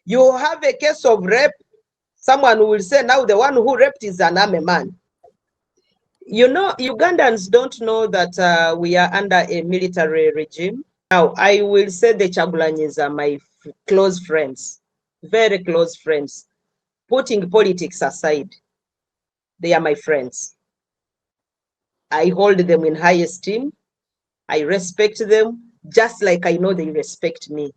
You have a case of rape, someone will say now the one who raped is an army man. You know, Ugandans don't know that we are under a military regime. Now, I will say the Chagulanyis are my close friends, very close friends. Putting politics aside, they are my friends. I hold them in high esteem. I respect them just like I know they respect me.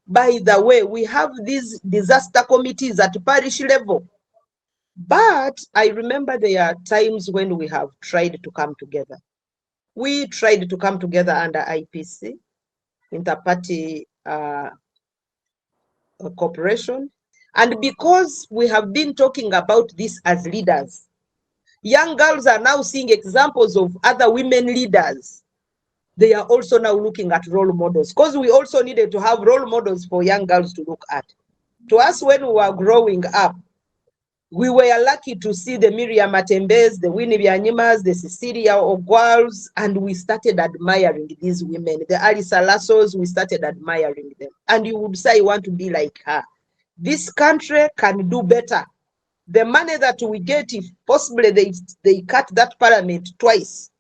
By the way, we have these disaster committees at parish level. But I remember there are times when we have tried to come together. We tried to come together under IPC, Inter-Party Cooperation. And because we have been talking about this as leaders, young girls are now seeing examples of other women leaders. They are also now looking at role models, because we also needed to have role models for young girls to look at. To us, when we were growing up, we were lucky to see the Miriam Matembes, the Winnie, the Cecilia Ogwals, and we started admiring these women. The Alice Lassos, we started admiring them. And you would say, you want to be like her. This country can do better. The money that we get, if possibly they cut that parliament twice,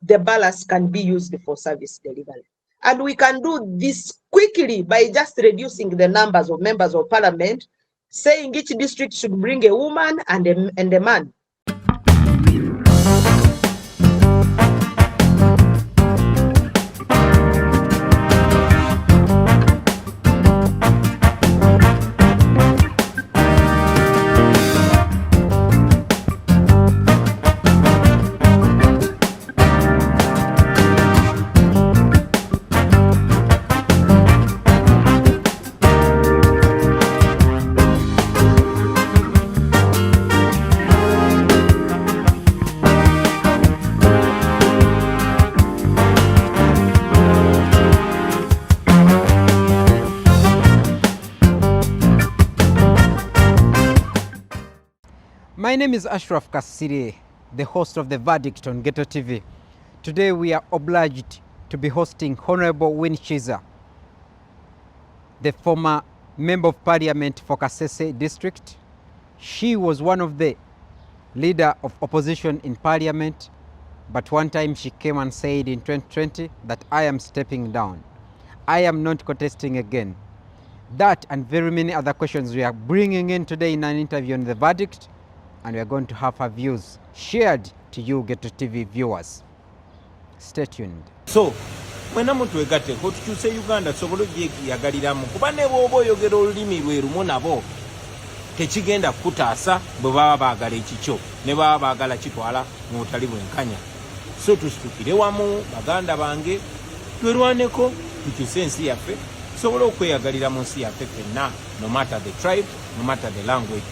the ballast can be used for service delivery. And we can do this quickly by just reducing the numbers of members of parliament, saying each district should bring a woman and a man. My name is Ashraf Kasiri, the host of The Verdict on Ghetto TV. Today we are obliged to be hosting Honorable Winnie Kiiza, the former Member of Parliament for Kasese District. She was one of the leader of opposition in Parliament, but one time she came and said in 2020 that I am stepping down. I am not contesting again. That and very many other questions we are bringing in today in an interview on The Verdict, and we are going to have her views shared to you Ghetto TV viewers. Stay tuned. So, mwena muntu wegatte ko tukyuse Uganda sobolo yagaliramu kuba ne bwoba oyogera olulimi lwe lumu nabo tekigenda kutaasa bwe baba baagala ekikyo ne baba baagala kitwala mu butali bwenkanya. So tusitukire wamu baganda bange twerwaneko tukyuse ensi yaffe tusobole okweyagalira mu nsi yaffe ffenna, no matter the tribe, no matter the language.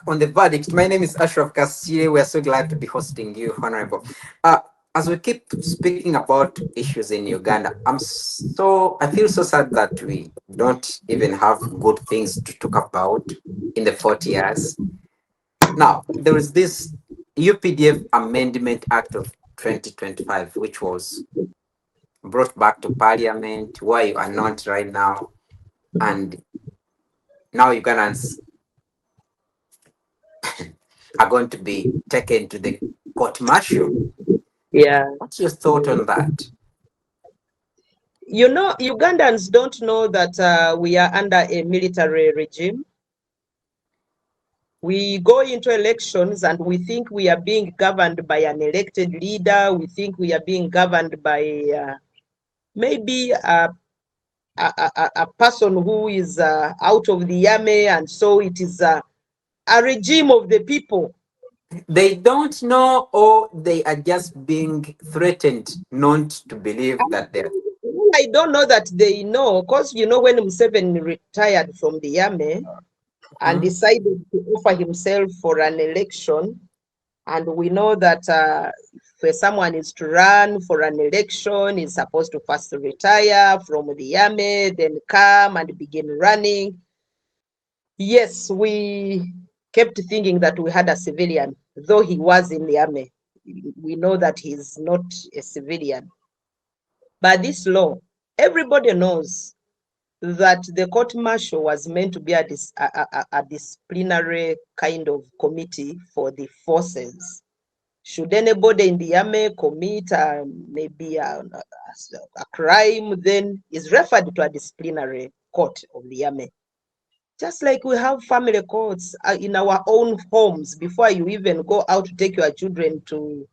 On The Verdict, my name is Ashraf Kasiri. We are so glad to be hosting you, Honorable. As we keep speaking about issues in Uganda, I feel so sad that we don't even have good things to talk about in the 40 years. Now, there is this UPDF Amendment Act of 2025, which was brought back to Parliament, where you are not right now, and now Ugandans are going to be taken to the court martial. Yeah. What's your thought on that? You know, Ugandans don't know that we are under a military regime. We go into elections and we think we are being governed by an elected leader. We think we are being governed by maybe a person who is out of the army, and so it is a regime of the people. They don't know, or they are just being threatened not to believe that they're. I don't know that they know, because you know when Museveni retired from the army and Mhm. decided to offer himself for an election, and we know that if someone is to run for an election, is supposed to first retire from the army, then come and begin running. Yes, we kept thinking that we had a civilian, though he was in the army. We know that he's not a civilian. But this law, everybody knows that the court martial was meant to be a disciplinary kind of committee for the forces. Should anybody in the army commit maybe a crime, then is referred to a disciplinary court of the army. Just like we have family courts in our own homes before you even go out to take your children to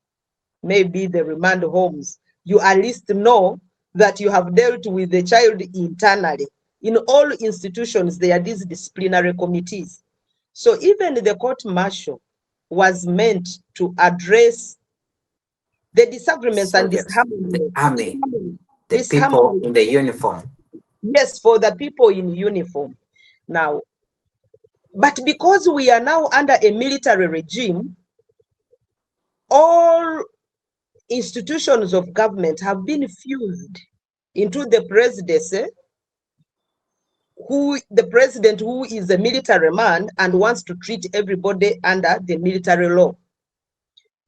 maybe the remand homes, you at least know that you have dealt with the child internally. In all institutions, there are these disciplinary committees. So even the court martial was meant to address the disagreements and Soldiers, the disharmony. army, the people Disharmony, in the uniform. yes, for the people in uniform. Now, but because we are now under a military regime, all institutions of government have been fused into the presidency, the president who is a military man and wants to treat everybody under the military law.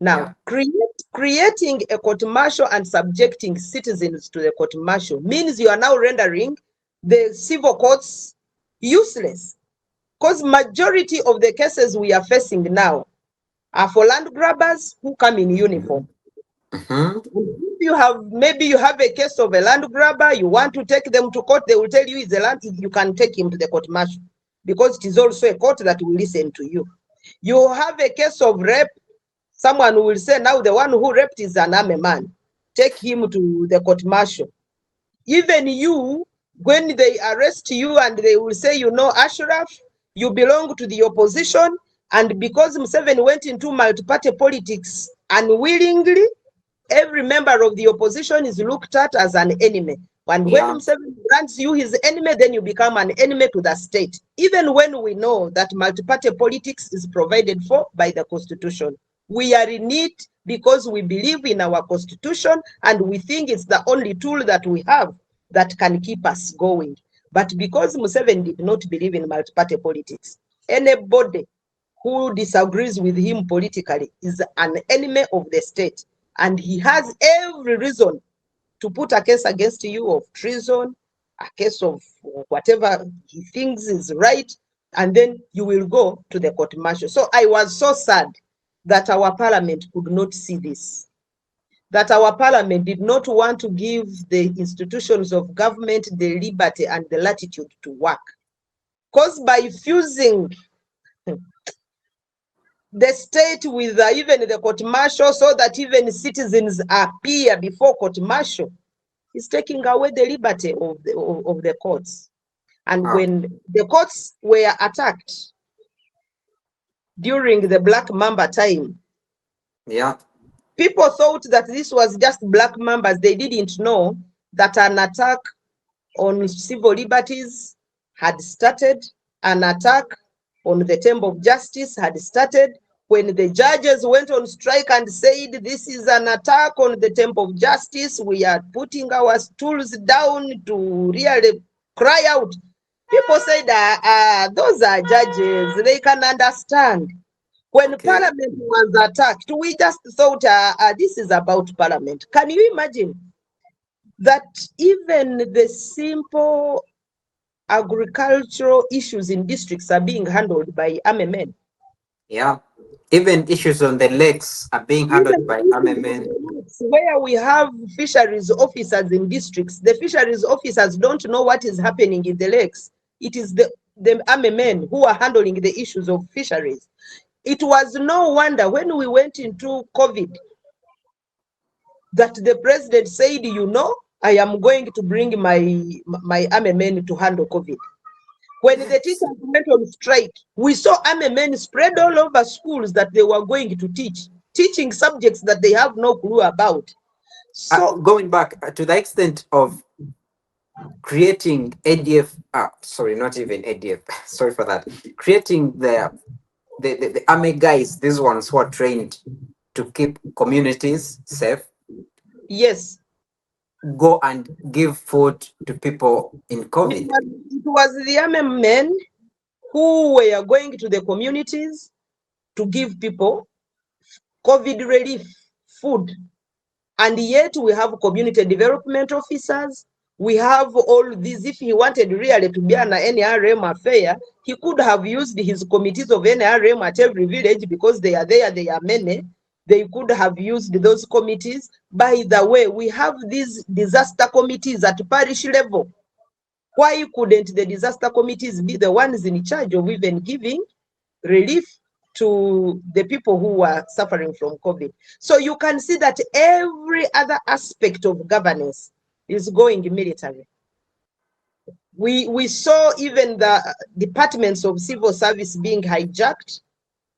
Now, Yeah. creating a court martial and subjecting citizens to the court martial means you are now rendering the civil courts useless, because majority of the cases we are facing now are for land grabbers who come in uniform. Mm-hmm. If you have, maybe you have a case of a land grabber, you want to take them to court, they will tell you it's a land, you can take him to the court martial because it is also a court that will listen to you. You have a case of rape, someone will say now the one who raped is an army man, take him to the court martial. Even you, when they arrest you and they will say, you know, Ashraf, you belong to the opposition, and because Museveni went into multi-party politics unwillingly, every member of the opposition is looked at as an enemy. And when Yeah. Museveni grants you his enemy, then you become an enemy to the state, even when we know that multi-party politics is provided for by the Constitution. We are in it because we believe in our Constitution and we think it's the only tool that we have that can keep us going. But because Museveni did not believe in multi-party politics, anybody who disagrees with him politically is an enemy of the state. And he has every reason to put a case against you of treason, a case of whatever he thinks is right, and then you will go to the court martial. So I was so sad that our parliament could not see this, that our parliament did not want to give the institutions of government the liberty and the latitude to work. Because by fusing the state with even the court martial so that even citizens appear before court martial, is taking away the liberty of the courts. And Wow. when the courts were attacked during the Black Mamba time, Yeah. people thought that this was just Black Mambas. They didn't know that an attack on civil liberties had started, an attack on the Temple of Justice had started, when the judges went on strike and said, this is an attack on the Temple of Justice, we are putting our stools down to really cry out. People said, those are judges, they can understand. When Okay. Parliament was attacked, we just thought, this is about Parliament. Can you imagine that even the simple agricultural issues in districts are being handled by army men? Yeah. Even issues on the lakes are being handled Even by army men. where we have fisheries officers in districts, the fisheries officers don't know what is happening in the lakes. It is the army men who are handling the issues of fisheries. It was no wonder when we went into COVID that the president said, you know, I am going to bring my army men to handle COVID. When the teachers went on strike, we saw army men spread all over schools that they were going to teach, teaching subjects that they have no clue about. So Going back to the extent of creating ADF, sorry, not even ADF, sorry for that, creating the army guys, these ones who are trained to keep communities safe, yes, go and give food to people in COVID. it was the army men who were going to the communities to give people COVID relief food. And yet we have community development officers. We have all these. If he wanted really to be an NRM affair, he could have used his committees of NRM at every village because they are there, they are many. They could have used those committees. By the way, we have these disaster committees at parish level. Why couldn't the disaster committees be the ones in charge of even giving relief to the people who are suffering from COVID? So you can see that every other aspect of governance is going military. We saw even the departments of civil service being hijacked,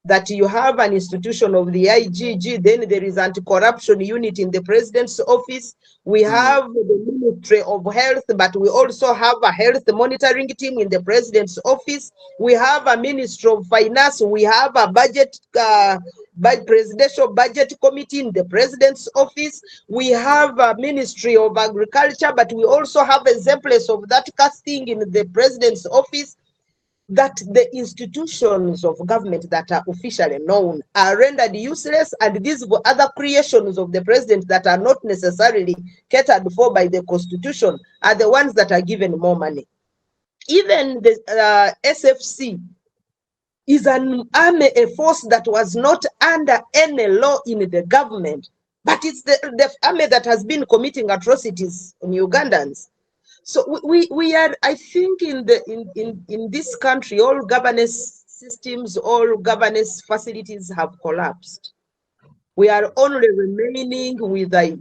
that you have an institution of the IGG, then there is anti-corruption unit in the president's office. We have the Ministry of Health, but we also have a health monitoring team in the president's office. We have a Ministry of Finance. We have a presidential budget committee in the president's office. We have a Ministry of Agriculture, but we also have exemplars of that casting in the president's office. That the institutions of government that are officially known are rendered useless, and these other creations of the president that are not necessarily catered for by the constitution are the ones that are given more money. Even the SFC is an army, a force that was not under any law in the government, but it's the army that has been committing atrocities on Ugandans. So we are, I think, in this country, all governance systems, all governance facilities have collapsed. We are only remaining with a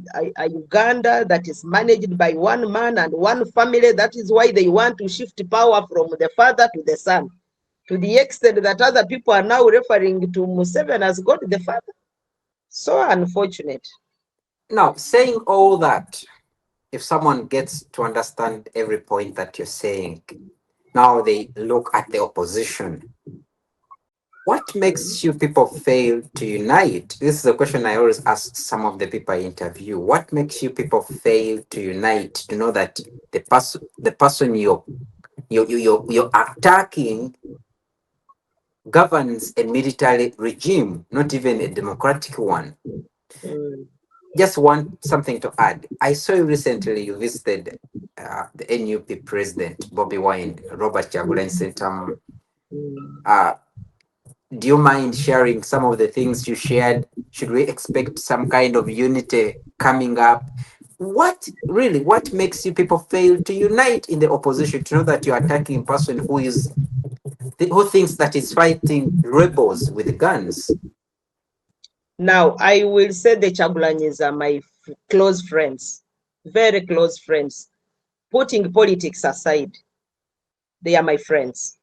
Uganda that is managed by one man and one family. That is why they want to shift power from the father to the son, to the extent that other people are now referring to Museveni as God the Father. So unfortunate. Now, saying all that, if someone gets to understand every point that you're saying, now they look at the opposition. What makes you people fail to unite? This is a question I always ask some of the people I interview. What makes you people fail to unite? To know that the person you're attacking governs a military regime, not even a democratic one. Just want something to add. I saw you recently, you visited the NUP president, Bobby Wine, Robert Chagulanyi Sentamu. Do you mind sharing some of the things you shared? Should we expect some kind of unity coming up? What makes you people fail to unite in the opposition, to know that you're attacking a person who thinks that is fighting rebels with guns? Now, I will say the Chagulanyis are my close friends, very close friends. Putting politics aside, they are my friends.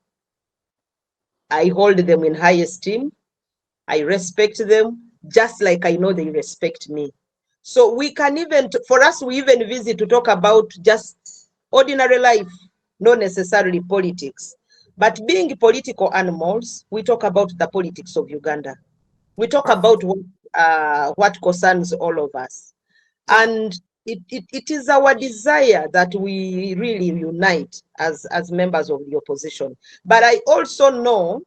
I hold them in high esteem. I respect them just like I know they respect me. So we can even, for us, we even visit to talk about just ordinary life, not necessarily politics. But being political animals, we talk about the politics of Uganda. We talk about what concerns all of us. And it is our desire that we really unite as members of the opposition. But I also know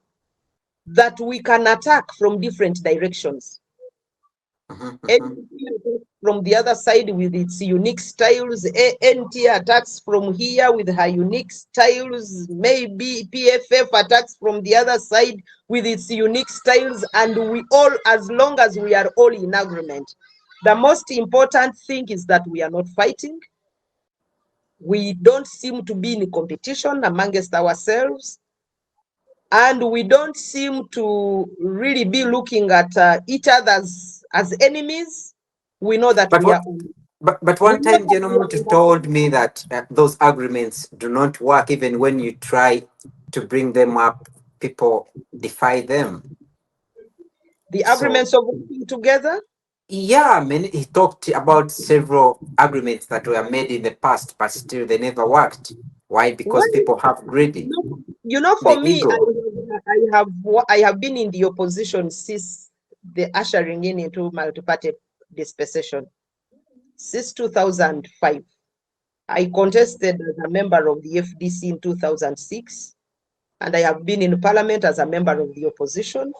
that we can attack from different directions. From the other side with its unique styles, ANT attacks from here with her unique styles, maybe PFF attacks from the other side with its unique styles, and we all, as long as we are all in agreement. The most important thing is that we are not fighting. We don't seem to be in competition amongst ourselves. And we don't seem to really be looking at each other as enemies. We know that we are. But one time, General told me that those agreements do not work even when you try to bring them up, people defy them. The So, agreements of working together. yeah, I mean, he talked about several agreements that were made in the past, but still they never worked. Why? Because Well, people have greedy, for the me, ego. I have been in the opposition since the ushering in into multi-party dispensation since 2005. I contested as a member of the FDC in 2006, and I have been in parliament as a member of the opposition.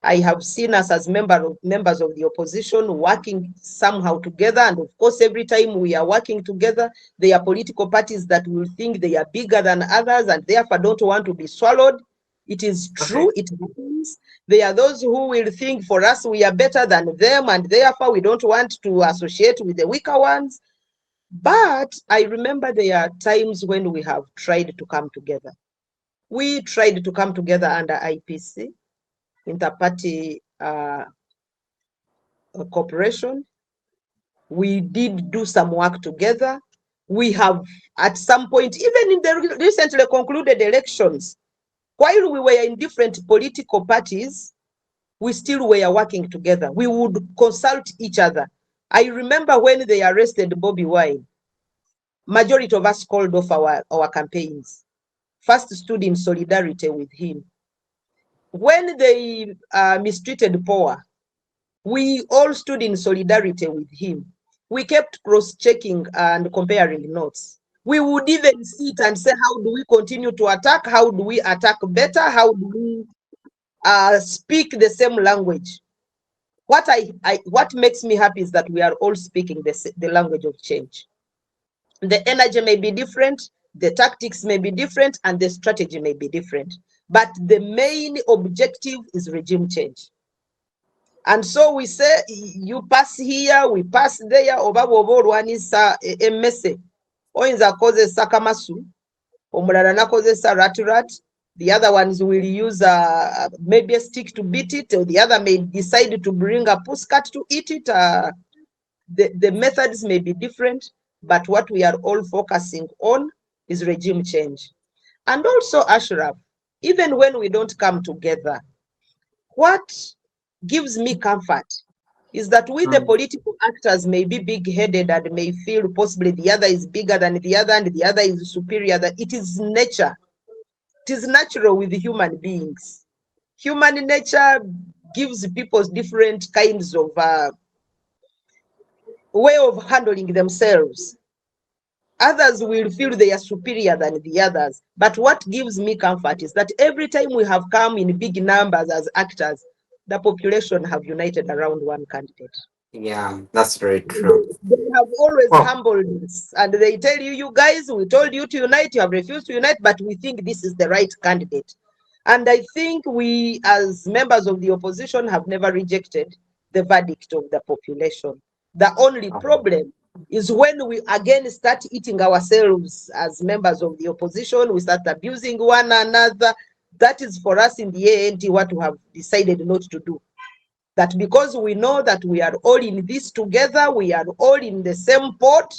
I have seen us as members of the opposition working somehow together. And of course, every time we are working together, there are political parties that will think they are bigger than others and therefore don't want to be swallowed. It is Okay. true, it happens. There are those who will think for us we are better than them and therefore we don't want to associate with the weaker ones. But I remember there are times when we have tried to come together. We tried to come together under IPC, Inter-Party Cooperation. We did do some work together. We have, at some point, even in the recently concluded elections, while we were in different political parties, we still were working together. We would consult each other. I remember when they arrested Bobby Wine, majority of us called off our campaigns, first stood in solidarity with him. When they mistreated Power, we all stood in solidarity with him. We kept cross-checking and comparing notes. We would even sit and say, how do we continue to attack? How do we attack better? How do we speak the same language? What makes me happy is that we are all speaking the language of change. The energy may be different, the tactics may be different, and the strategy may be different. But the main objective is regime change. And so we say, you pass here, we pass there, oba bw'oba olwanisa emmese oyinza akozesa kamasu, omulala nakozesa rat, the other ones will use maybe a stick to beat it, or the other may decide to bring a pushcart to eat it. The methods may be different, but what we are all focusing on is regime change. And also, Ashraf, even when we don't come together, what gives me comfort is that we, the political actors, may be big-headed and may feel possibly the other is bigger than the other and the other is superior. That it is nature. It is natural with human beings. Human nature gives people different kinds of way of handling themselves. Others will feel they are superior than the others. But what gives me comfort is that every time we have come in big numbers as actors, the population have united around one candidate. Yeah, that's very true. They have always Well, humbled us, and they tell you, you guys, we told you to unite, you have refused to unite, but we think this is the right candidate. And I think we, as members of the opposition, have never rejected the verdict of the population. The only problem is when we again start eating ourselves as members of the opposition, we start abusing one another. That is for us in the ANT what we have decided not to do. That because we know that we are all in this together, we are all in the same pot.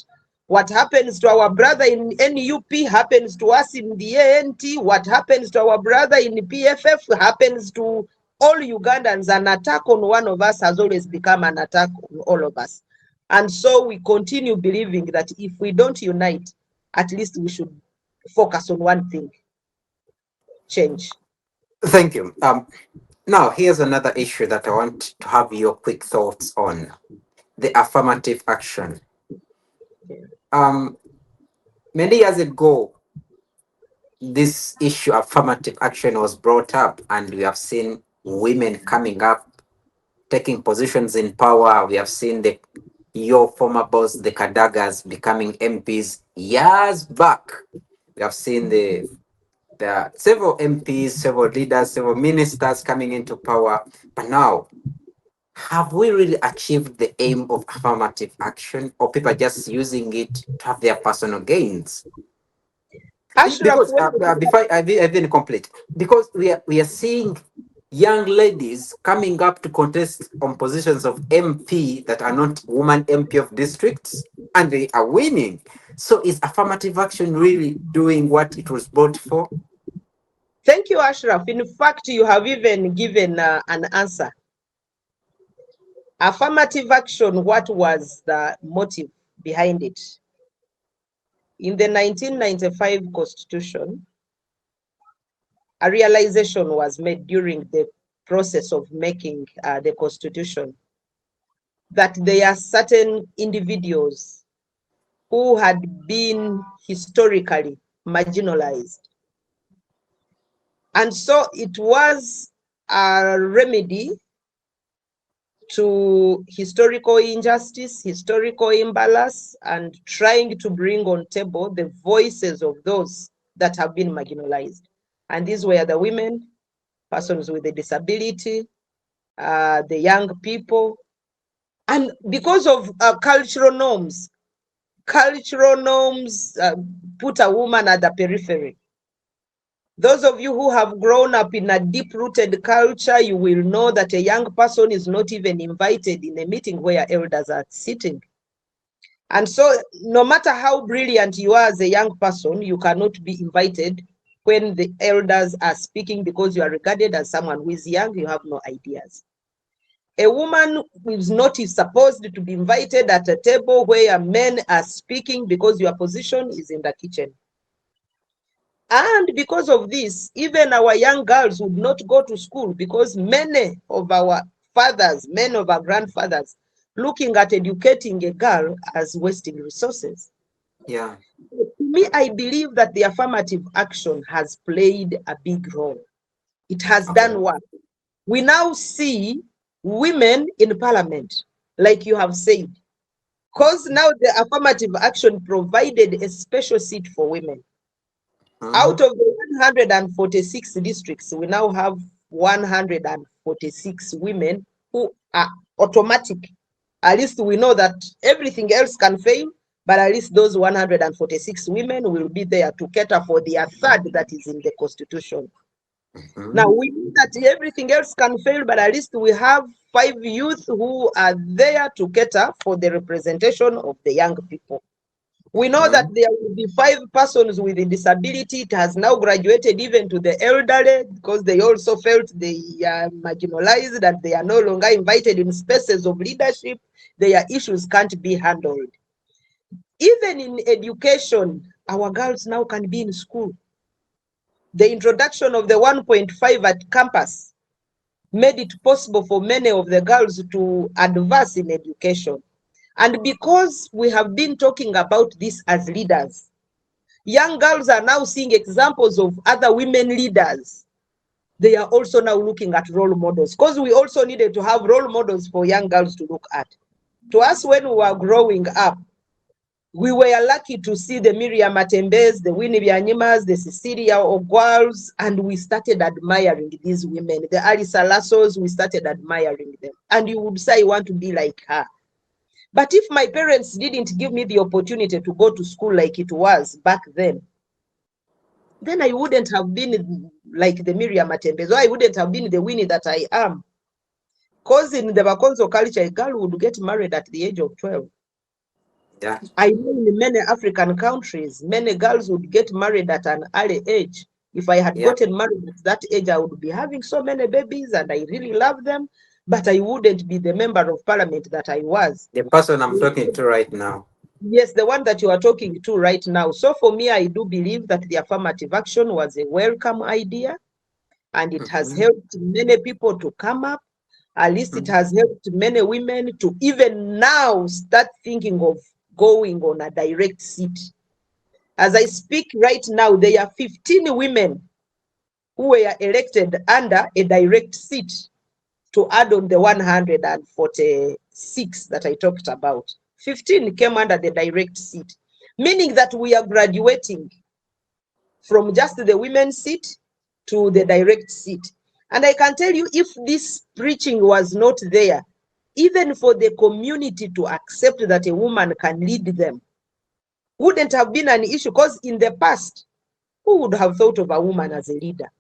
What happens to our brother in NUP happens to us in the ANT. What happens to our brother in PFF happens to all Ugandans. An attack on one of us has always become an attack on all of us. And so we continue believing that if we don't unite, at least we should focus on one thing: change. thank you. Now, here's another issue that I want to have your quick thoughts on: the affirmative action. Many years ago, this issue of affirmative action was brought up, and we have seen women coming up, taking positions in power. We have seen your former boss, the Kadagas, becoming MPs years back. We have seen the several MPs, several leaders, several ministers coming into power. But now, have we really achieved the aim of affirmative action, or people are just using it to have their personal gains? Ashraf, Because before I didn't complete, because we are seeing young ladies coming up to contest on positions of MP that are not woman MP of districts, and they are winning. So is affirmative action really doing what it was brought for? Thank you, Ashraf. In fact, you have even given an answer. Affirmative action, what was the motive behind it? In the 1995 Constitution, a realization was made during the process of making the Constitution that there are certain individuals who had been historically marginalized. And so it was a remedy to historical injustice, historical imbalance, and trying to bring on table the voices of those that have been marginalized. And these were the women, persons with a disability, the young people. And because of cultural norms put a woman at the periphery. Those of you who have grown up in a deep-rooted culture, you will know that a young person is not even invited in a meeting where elders are sitting. And so no matter how brilliant you are as a young person, you cannot be invited when the elders are speaking because you are regarded as someone who is young, you have no ideas. A woman who is not supposed to be invited at a table where men are speaking because your position is in the kitchen. And because of this, even our young girls would not go to school because many of our fathers, many of our grandfathers, looking at educating a girl as wasting resources. Yeah. To me, I believe that the affirmative action has played a big role. It has done what? We now see women in parliament, like you have said, because now the affirmative action provided a special seat for women. Out of the 146 districts, we now have 146 women who are automatic. At least we know that everything else can fail, but at least those 146 women will be there to cater for the third that is in the Constitution. Now we know that everything else can fail, but at least we have 5 youth who are there to cater for the representation of the young people. We know that there will be 5 persons with a disability. It has now graduated even to the elderly because they also felt they are marginalized, that they are no longer invited in spaces of leadership. Their issues can't be handled. Even in education, our girls now can be in school. The introduction of the 1.5 at campus made it possible for many of the girls to advance in education. And because we have been talking about this as leaders, young girls are now seeing examples of other women leaders. They are also now looking at role models because we also needed to have role models for young girls to look at. To us, when we were growing up, we were lucky to see the Miriam Matembes, the Winnie, the Cecilia Ogwals, and we started admiring these women. The Alice Lassos, we started admiring them. And you would say, I want to be like her. But if my parents didn't give me the opportunity to go to school like it was back then I wouldn't have been like the Miriam Matembes, or I wouldn't have been the Winnie that I am. Because in the Bakonzo culture, a girl would get married at the age of 12. Yeah. I know in many African countries, many girls would get married at an early age. If I had gotten married at that age, I would be having so many babies and I really love them, but I wouldn't be the member of parliament that I was. The person I'm talking to right now. Yes, the one that you are talking to right now. So for me, I do believe that the affirmative action was a welcome idea and it has helped many people to come up. At least it has helped many women to even now start thinking of going on a direct seat. As I speak right now, there are 15 women who were elected under a direct seat to add on the 146 that I talked about. 15 came under the direct seat, meaning that we are graduating from just the women's seat to the direct seat. And I can tell you, if this preaching was not there, even for the community to accept that a woman can lead them, wouldn't have been an issue, because in the past, who would have thought of a woman as a leader?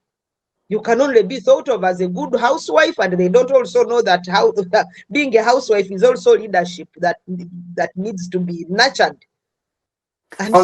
You can only be thought of as a good housewife, and they don't also know that how being a housewife is also leadership that needs to be nurtured. And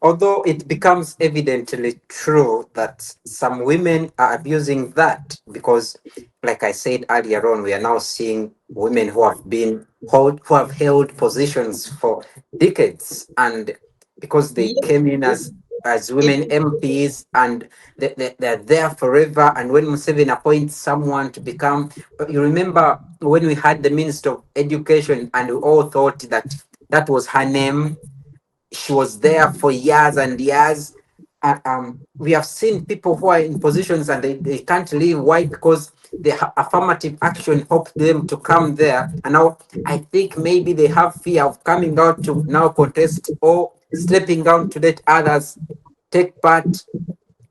although it becomes evidently true that some women are abusing that, because like I said earlier on, we are now seeing women who have held positions for decades, and because they Yes, came in as women MPs, and they're there forever. And when Museveni appoints someone to become, you remember when we had the Minister of Education, and we all thought that that was her name. She was there for years and years. We have seen people who are in positions and they can't leave. Why? Because the affirmative action helped them to come there. And now I think maybe they have fear of coming out to now contest, or stepping down to let others take part.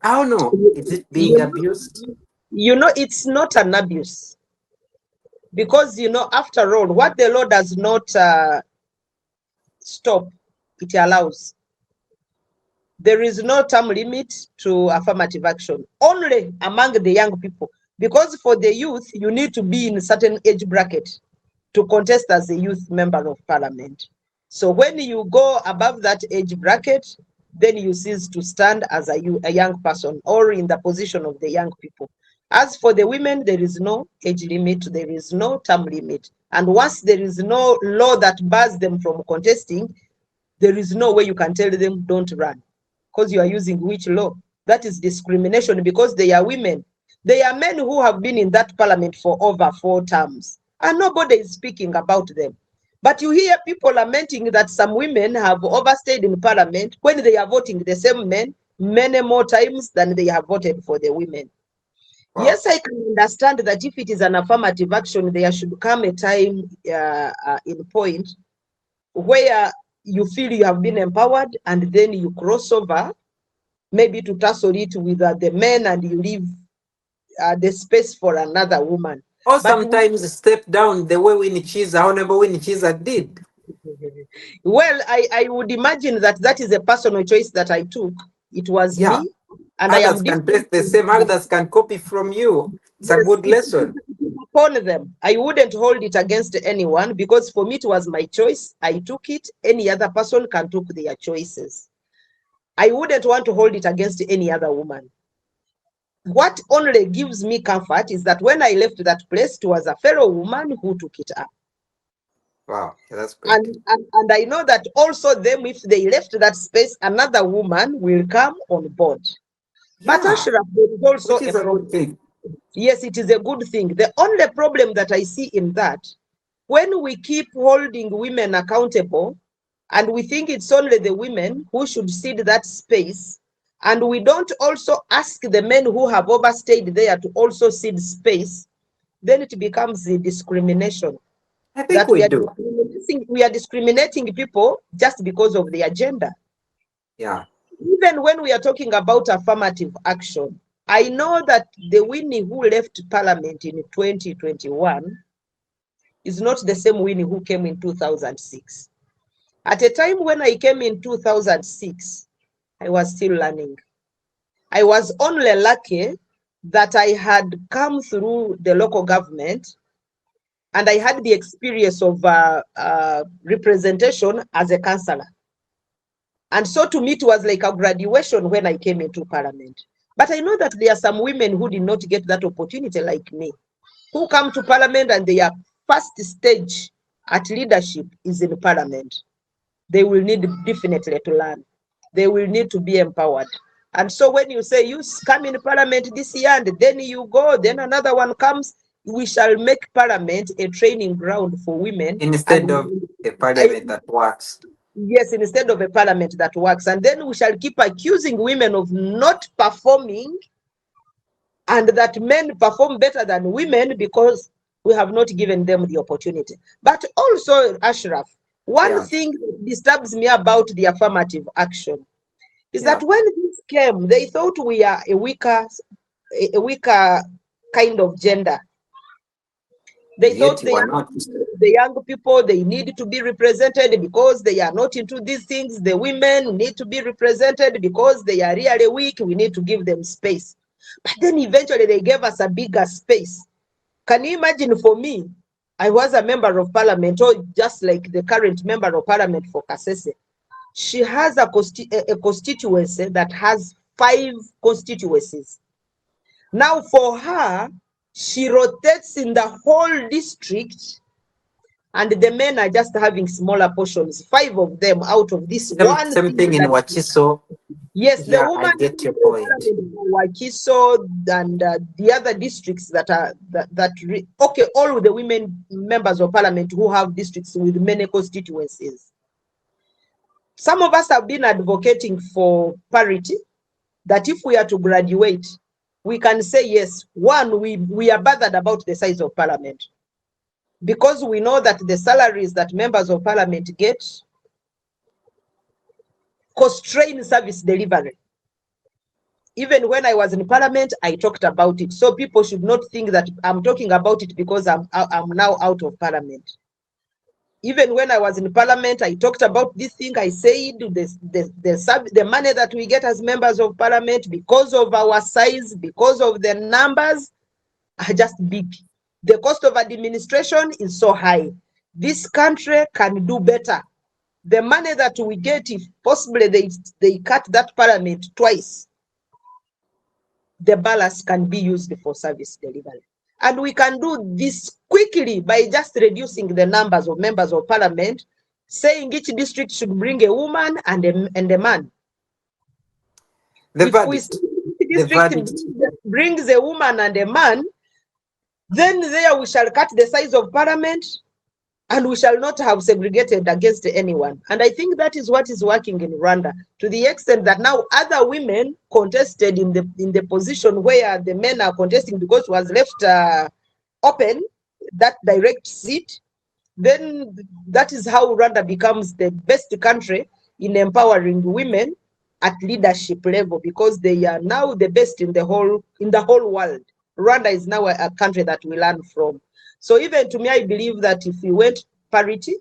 I don't know. Is it being you, abused? it's not an abuse, because after all, what the law does not stop, it allows. There is no term limit to affirmative action, only among the young people. Because for the youth, you need to be in a certain age bracket to contest as a youth member of parliament. So when you go above that age bracket, then you cease to stand as a young person or in the position of the young people. As for the women, there is no age limit, there is no term limit. And once there is no law that bars them from contesting, there is no way you can tell them don't run, because you are using which law? That is discrimination, because they are women. They are men who have been in that parliament for over 4 terms, and nobody is speaking about them. But you hear people lamenting that some women have overstayed in parliament when they are voting the same men many more times than they have voted for the women. Wow. Yes, I can understand that if it is an affirmative action, there should come a time in point where you feel you have been empowered, and then you cross over, maybe to tussle it with the men, and you leave the space for another woman. Or But sometimes step down the way Honorable Winnie Kiiza did. well, I would imagine that that is a personal choice that I took. It was Yeah. me, and I Others am can different test the same, others can copy from you. It's a good lesson. upon them. I wouldn't hold it against anyone, because for me it was my choice. I took it. Any other person can take their choices. I wouldn't want to hold it against any other woman. What only gives me comfort is that when I left that place, it was a fellow woman who took it up. Wow, that's great. And I know that also them, if they left that space, another woman will come on board. But Yeah, Ashraf, there is also which a is a good problem. thing. Yes, it is a good thing. The only problem that I see in that, when we keep holding women accountable, and we think it's only the women who should cede that space, and we don't also ask the men who have overstayed there to also cede space, then it becomes the discrimination. I think That we do. we are discriminating people just because of their gender. Yeah. Even when we are talking about affirmative action, I know that the Winnie who left parliament in 2021 is not the same Winnie who came in 2006. At a time when I came in 2006, I was still learning. I was only lucky that I had come through the local government, and I had the experience of representation as a councillor. And so to me, it was like a graduation when I came into parliament. But I know that there are some women who did not get that opportunity like me, who come to parliament and their first stage at leadership is in parliament. They will need definitely to learn. They will need to be empowered. And so when you say you come in parliament this year and then you go, then another one comes, we shall make parliament a training ground for women. Instead And of a parliament that works. yes, instead of a parliament that works. And then we shall keep accusing women of not performing, and that men perform better than women because we have not given them the opportunity. But also, Ashraf, one Yeah. thing that disturbs me about the affirmative action is that Yeah. when this came, they thought we are a weaker kind of gender. They thought Yet you are not. the young people, they need to be represented because they are not into these things. The women need to be represented because they are really weak. We need to give them space. But then eventually they gave us a bigger space. Can you imagine, for me, I was a member of parliament, or just like the current member of parliament for Kasese. she has a constituency that has 5 constituencies. Now for her, she rotates in the whole district, and the men are just having smaller portions, 5 of them out of this one Same thing in that, Wachiso. yes, the Yeah, I woman get your point. Wakiso and the other districts that are okay, all the women members of parliament who have districts with many constituencies. Some of us have been advocating for parity, that if we are to graduate, we can say yes. One, we are bothered about the size of parliament, because we know that the salaries that members of parliament get constrain service delivery. Even when I was in parliament, I talked about it. So people should not think that I'm talking about it because I'm now out of parliament. Even when I was in parliament, I talked about this thing. I said the money that we get as members of parliament, because of our size, because of the numbers, are just big. The cost of administration is so high. This country can do better. The money that we get, if possibly they cut that parliament twice, the balance can be used for service delivery. And we can do this quickly by just reducing the numbers of members of parliament, saying each district should bring a woman and a man. The If we verdict. see each district brings a woman and a man, then there we shall cut the size of parliament, and we shall not have segregated against anyone. And I think that is what is working in Rwanda, to the extent that now other women contested in the position where the men are contesting, because it was left open, that direct seat. Then that is how Rwanda becomes the best country in empowering women at leadership level, because they are now the best in the whole world. Rwanda is now a country that we learn from. So even to me, I believe that if we went parity,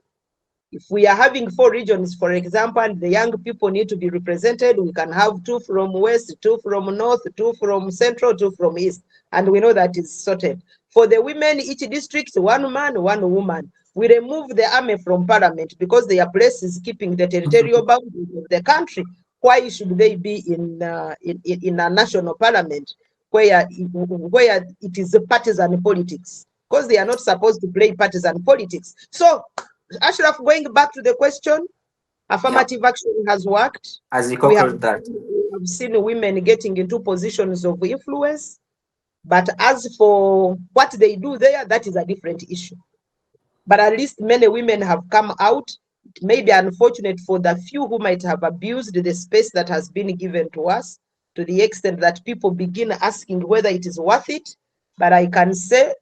if we are having 4 regions, for example, and the young people need to be represented, we can have 2 from west, 2 from north, 2 from central, 2 from east, and we know that is sorted. For the women, each district, 1 man, 1 woman. We remove the army from parliament because their place is keeping the territorial boundaries of the country. Why should they be in a national parliament where it is partisan politics? Because they are not supposed to play partisan politics. So, Ashraf, going back to the question, affirmative action has worked. As you We have conclude that. seen women getting into positions of influence. But as for what they do there, that is a different issue. But at least many women have come out. It may be unfortunate for the few who might have abused the space that has been given to us, to the extent that people begin asking whether it is worth it. But I can say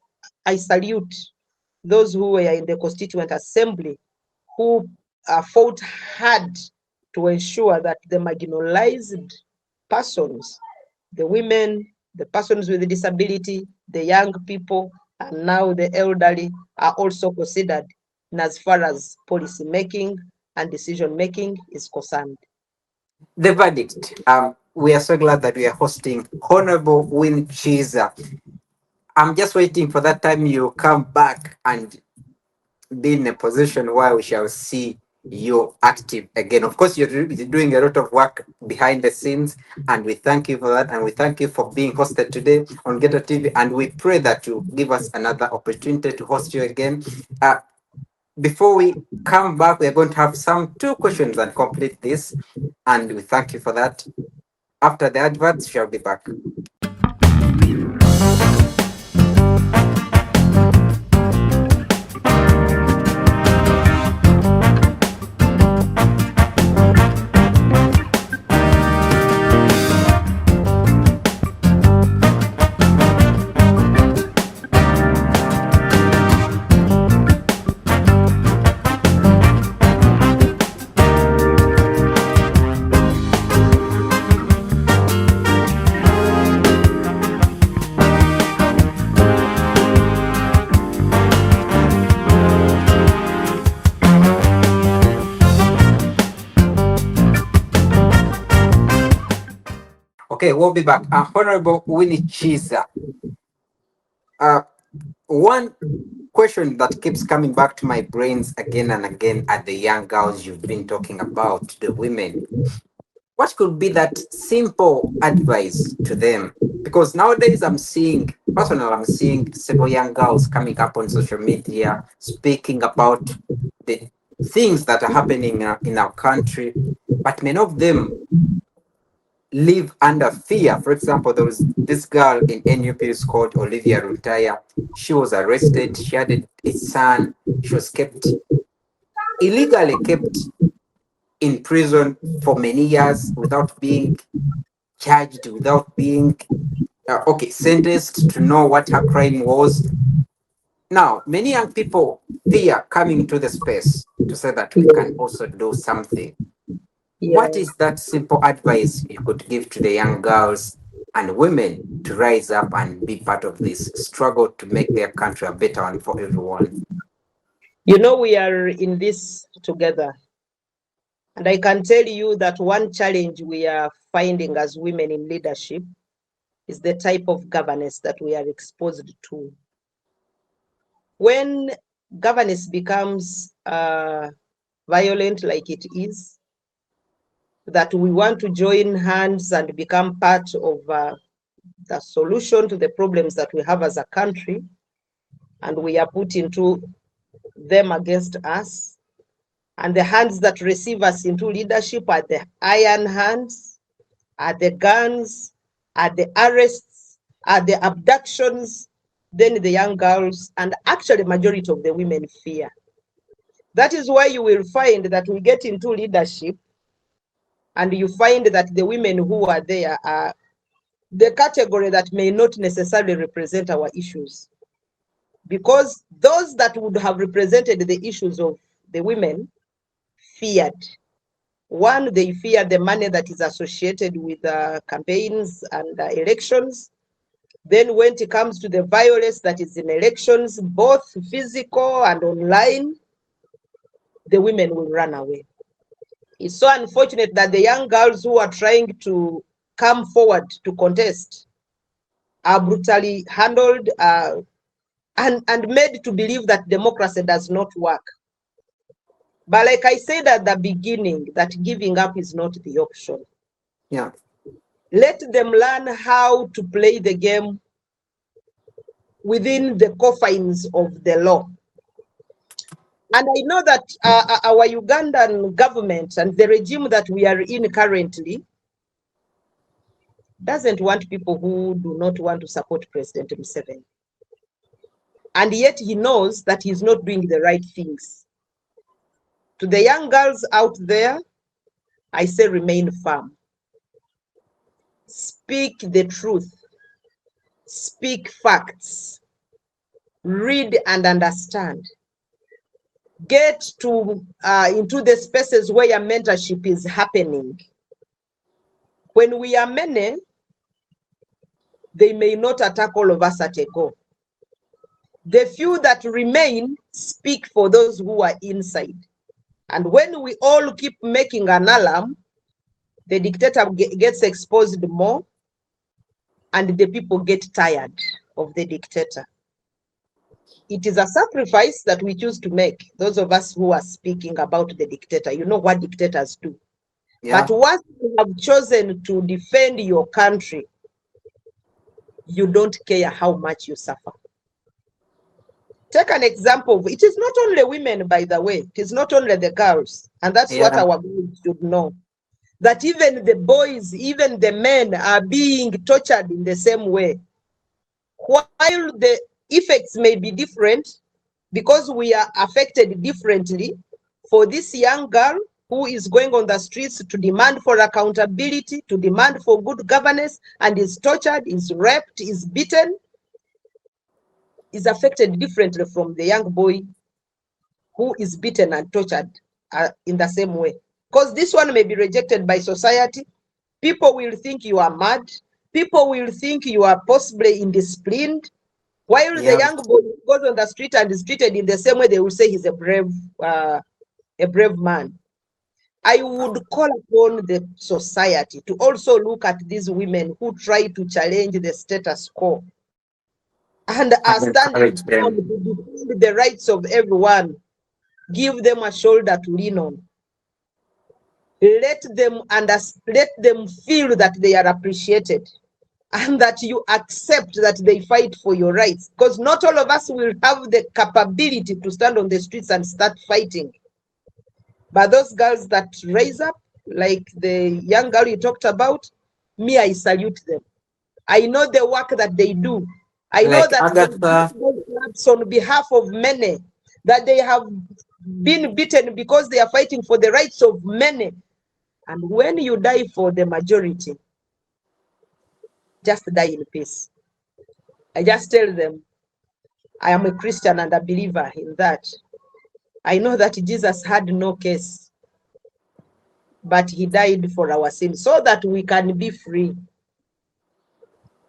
I salute those who were in the Constituent Assembly who fought hard to ensure that the marginalized persons, the women, the persons with disability, the young people, and now the elderly are also considered in as far as policy making and decision making is concerned. The verdict. We are so glad that we are hosting Honorable Winnie Kiiza. I'm just waiting for that time you come back and be in a position where we shall see you active again. Of course, you're doing a lot of work behind the scenes, and we thank you for that. And we thank you for being hosted today on Ghetto TV. And we pray that you give us another opportunity to host you again. Before we come back, we're going to have some 2 questions and complete this. And we thank you for that. After the adverts, shall be back. Okay, we'll be back. Honorable Winnie Kiiza. One question that keeps coming back to my brains again and again are the young girls you've been talking about, the women. What could be that simple advice to them? Because nowadays I'm seeing several young girls coming up on social media speaking about the things that are happening in our country, but many of them live under fear. For example, there was this girl in NUP called Olivia Rutaya. She was arrested. She had a son. She was kept illegally kept in prison for many years without being charged, without being sentenced to know what her crime was. Now, many young people fear coming to the space to say that we can also do something. What Yeah. is that simple advice you could give to the young girls and women to rise up and be part of this struggle to make their country a better one for everyone? You know, we are in this together. And I can tell you that one challenge we are finding as women in leadership is the type of governance that we are exposed to. When governance becomes violent like it is, that we want to join hands and become part of the solution to the problems that we have as a country, and we are put into them against us. And the hands that receive us into leadership are the iron hands, are the guns, are the arrests, are the abductions. Then the young girls, and actually majority of the women, fear. That is why you will find that we get into leadership and you find that the women who are there are the category that may not necessarily represent our issues. Because those that would have represented the issues of the women feared. One, they fear the money that is associated with campaigns and elections. Then when it comes to the violence that is in elections, both physical and online, the women will run away. It's so unfortunate that the young girls who are trying to come forward to contest are brutally handled and made to believe that democracy does not work. But like I said at the beginning, that giving up is not the option. Yeah. Let them learn how to play the game within the confines of the law. And I know that our Ugandan government and the regime that we are in currently doesn't want people who do not want to support President Museveni. And yet he knows that he's not doing the right things. To the young girls out there, I say remain firm. Speak the truth. Speak facts. Read and understand. Get to into the spaces where mentorship is happening. When we are many, they may not attack all of us at a go. The few that remain speak for those who are inside. And when we all keep making an alarm, the dictator gets exposed more, and the people get tired of the dictator. It is a sacrifice that we choose to make, those of us who are speaking about the dictator. You know what dictators do. Yeah. But once you have chosen to defend your country, you don't care how much you suffer. Take an example. It is not only women, by the way. It is not only the girls. And that's what Yeah. our boys should know. That even the boys, even the men are being tortured in the same way. While the effects may be different, because we are affected differently, for this young girl who is going on the streets to demand for accountability, to demand for good governance, and is tortured, is raped, is beaten, is affected differently from the young boy who is beaten and tortured in the same way. Because this one may be rejected by society. People will think you are mad. People will think you are possibly indisciplined. While the Yeah. young boy goes on the street and is treated in the same way, they will say he's a brave man. I would call upon the society to also look at these women who try to challenge the status quo and are And standing encourage firm them. to defend the rights of everyone. Give them a shoulder to lean on. Let them feel that they are appreciated and that you accept that they fight for your rights. Because not all of us will have the capability to stand on the streets and start fighting. But those girls that raise up, like the young girl you talked about, me, I salute them. I know the work that they do. I know Like that they Agatha, work on behalf of many, that they have been beaten because they are fighting for the rights of many. And when you die for the majority, just die in peace. I just tell them, I am a Christian and a believer in that. I know that Jesus had no case, but he died for our sins so that we can be free.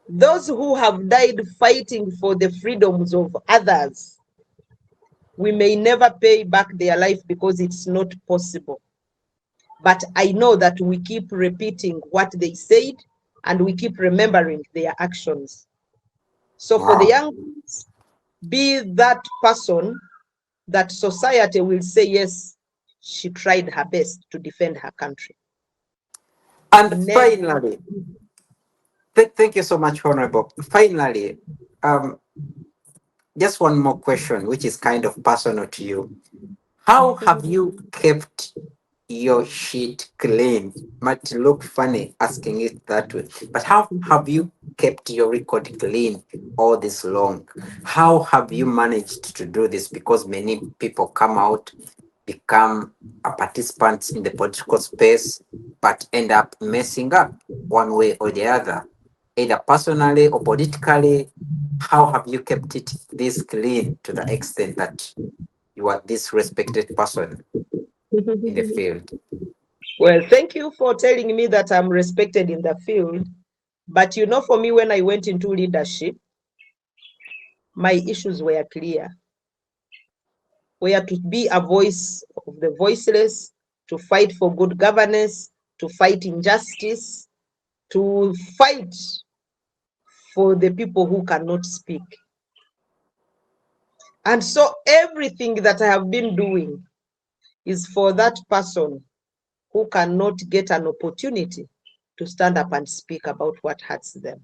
Those who have died fighting for the freedoms of others, we may never pay back their life because it's not possible. But I know that we keep repeating what they said and we keep remembering their actions. So for the wow. young ones, be that person that society will say, yes, she tried her best to defend her country. And Never. finally, thank you so much, Honorable. Finally, um, just one more question, which is kind of personal to you. How have you kept your shit clean? Might look funny asking it that way, but how have you kept your record clean all this long? How have you managed to do this? Because many people come out, become a participants in the political space, but end up messing up one way or the other, either personally or politically. How have you kept it this clean to the extent that you are this respected person in the field? Well, thank you for telling me that I'm respected in the field. But you know, for me, when I went into leadership, my issues were clear. Were to be a voice of the voiceless, to fight for good governance, to fight injustice, to fight for the people who cannot speak. And so everything that I have been doing is for that person who cannot get an opportunity to stand up and speak about what hurts them.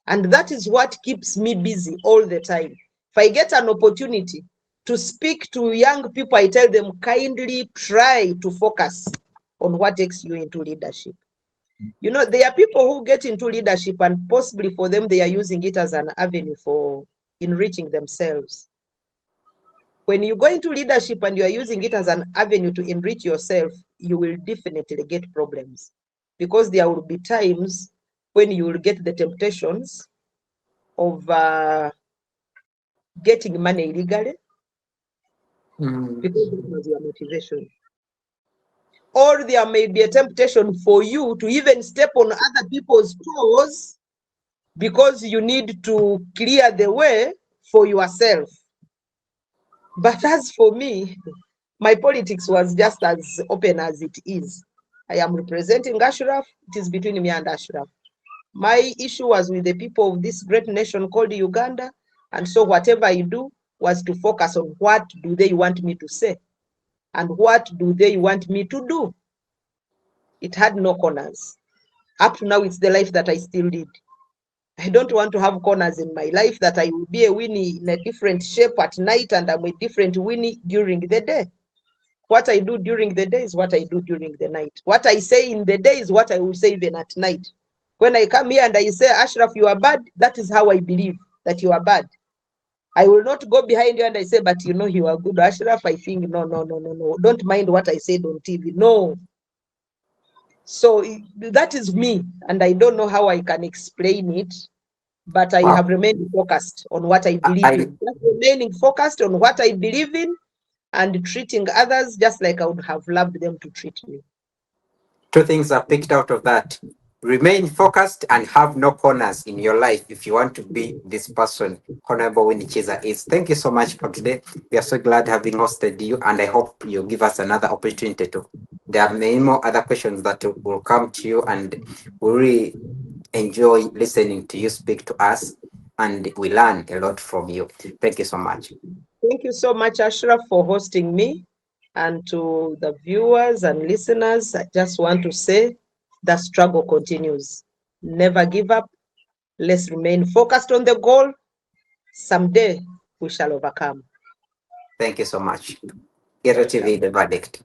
And that is what keeps me busy all the time. If I get an opportunity to speak to young people, I tell them kindly try to focus on what takes you into leadership. You know, there are people who get into leadership and possibly for them, they are using it as an avenue for enriching themselves. When you go into leadership and you are using it as an avenue to enrich yourself, you will definitely get problems because there will be times when you will get the temptations of getting money illegally Mm. because that was your motivation. Or there may be a temptation for you to even step on other people's toes because you need to clear the way for yourself. But as for me, my politics was just as open as it is. I am representing Ashraf. It is between me and Ashraf. My issue was with the people of this great nation called Uganda. And so whatever I do was to focus on what do they want me to say and what do they want me to do. It had no corners. Up to now, it's the life that I still lead. I don't want to have corners in my life that I will be a Winnie in a different shape at night and I'm a different Winnie during the day. What I do during the day is what I do during the night. What I say in the day is what I will say even at night. When I come here and I say, Ashraf, you are bad, that is how I believe that you are bad. I will not go behind you and I say, but you know you are good, Ashraf. I think, no, no, no, no, no. Don't mind what I said on TV. No. So that is me. And I don't know how I can explain it, but I Wow. have remained focused on what I believe I in. Just remaining focused on what I believe in and treating others just like I would have loved them to treat me. Two things are picked out of that. Remain focused and have no corners in your life if you want to be this person, Honorable Winnie Kiiza is. Thank you so much for today. We are so glad having hosted you, and I hope you give us another opportunity to. There are many more other questions that will come to you, and we really enjoy listening to you speak to us. and we learn a lot from you. Thank you so much. Thank you so much, Ashraf, for hosting me. And to the viewers and listeners, I just want to say the struggle continues. Never give up. Let's remain focused on the goal. Someday we shall overcome. Thank you so much. Ghetto TV, the verdict.